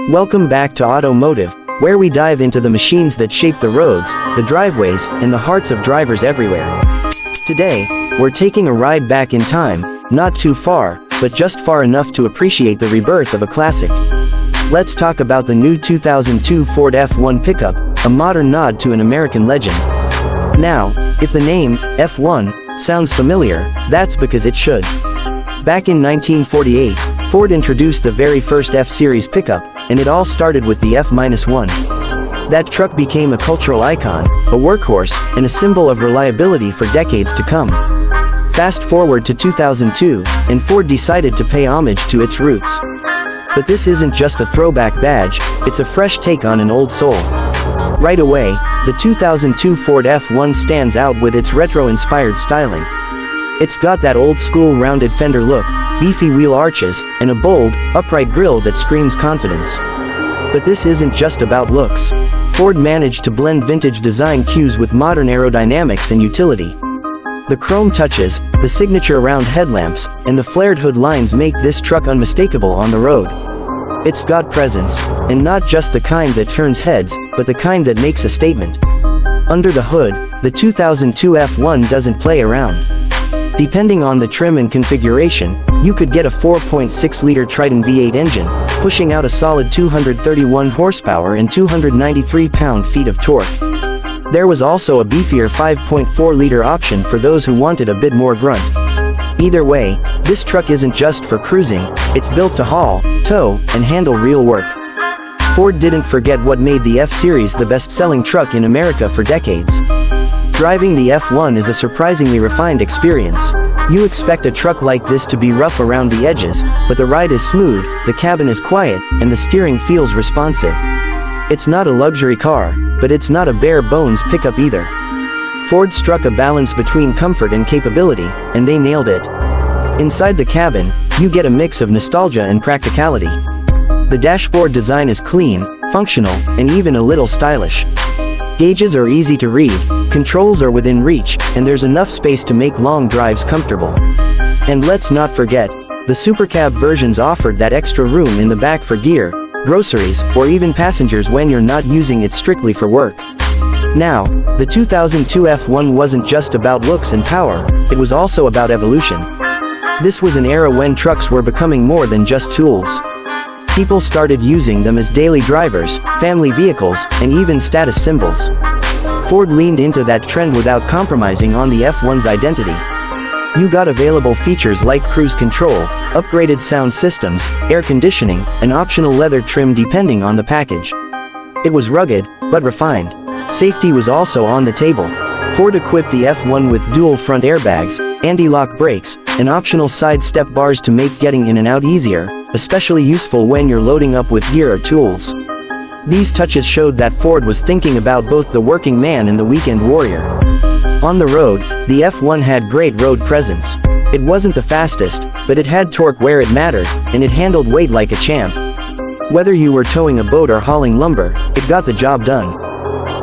Welcome back to Automotive, where we dive into the machines that shape the roads, the driveways, and the hearts of drivers everywhere. Today, we're taking a ride back in time, not too far, but just far enough to appreciate the rebirth of a classic. Let's talk about the new 2002 Ford F-1 pickup, a modern nod to an American legend. Now, if the name, F-1, sounds familiar, that's because it should. Back in 1948, Ford introduced the very first F-Series pickup, and it all started with the F-1. That truck became a cultural icon, a workhorse, and a symbol of reliability for decades to come. Fast forward to 2002, and Ford decided to pay homage to its roots. But this isn't just a throwback badge, it's a fresh take on an old soul. Right away, the 2002 Ford F-1 stands out with its retro-inspired styling. It's got that old-school rounded fender look, beefy wheel arches, and a bold, upright grille that screams confidence. But this isn't just about looks. Ford managed to blend vintage design cues with modern aerodynamics and utility. The chrome touches, the signature round headlamps, and the flared hood lines make this truck unmistakable on the road. It's got presence, and not just the kind that turns heads, but the kind that makes a statement. Under the hood, the 2002 F-1 doesn't play around. Depending on the trim and configuration, you could get a 4.6-liter Triton V8 engine, pushing out a solid 231 horsepower and 293 pound-feet of torque. There was also a beefier 5.4-liter option for those who wanted a bit more grunt. Either way, this truck isn't just for cruising, it's built to haul, tow, and handle real work. Ford didn't forget what made the F-Series the best-selling truck in America for decades. Driving the F-1 is a surprisingly refined experience. You expect a truck like this to be rough around the edges, but the ride is smooth, the cabin is quiet, and the steering feels responsive. It's not a luxury car, but it's not a bare-bones pickup either. Ford struck a balance between comfort and capability, and they nailed it. Inside the cabin, you get a mix of nostalgia and practicality. The dashboard design is clean, functional, and even a little stylish. Gauges are easy to read, controls are within reach, and there's enough space to make long drives comfortable. And let's not forget, the supercab versions offered that extra room in the back for gear, groceries, or even passengers when you're not using it strictly for work. Now, the 2002 F-1 wasn't just about looks and power, it was also about evolution. This was an era when trucks were becoming more than just tools. People started using them as daily drivers, family vehicles, and even status symbols. Ford leaned into that trend without compromising on the F-1's identity. You got available features like cruise control, upgraded sound systems, air conditioning, and optional leather trim depending on the package. It was rugged, but refined. Safety was also on the table. Ford equipped the F-1 with dual front airbags, anti-lock brakes, and optional side step bars to make getting in and out easier, especially useful when you're loading up with gear or tools. These touches showed that Ford was thinking about both the working man and the weekend warrior. On the road, the F-1 had great road presence. It wasn't the fastest, but it had torque where it mattered, and it handled weight like a champ. Whether you were towing a boat or hauling lumber, it got the job done.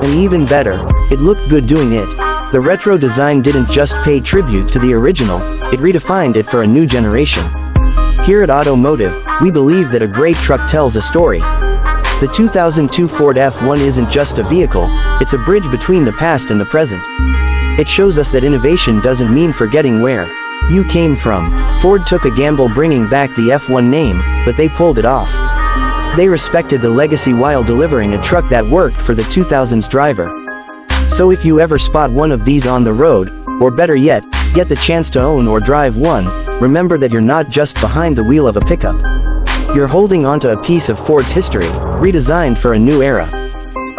And even better, it looked good doing it. The retro design didn't just pay tribute to the original, it redefined it for a new generation. Here at Automotive, we believe that a great truck tells a story. The 2002 Ford F-1 isn't just a vehicle, it's a bridge between the past and the present. It shows us that innovation doesn't mean forgetting where you came from. Ford took a gamble bringing back the F-1 name, but they pulled it off. They respected the legacy while delivering a truck that worked for the 2000s driver. So if you ever spot one of these on the road, or better yet, get the chance to own or drive one, remember that you're not just behind the wheel of a pickup. You're holding onto a piece of Ford's history, redesigned for a new era.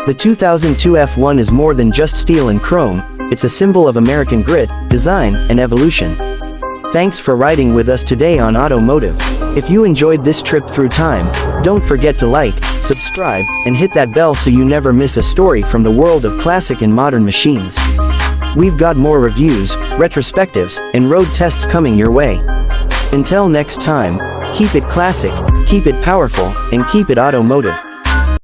The 2002 F-1 is more than just steel and chrome, it's a symbol of American grit, design, and evolution. Thanks for riding with us today on Automotive. If you enjoyed this trip through time, don't forget to like, subscribe, and hit that bell so you never miss a story from the world of classic and modern machines. We've got more reviews, retrospectives, and road tests coming your way. Until next time, keep it classic, keep it powerful, and keep it automotive.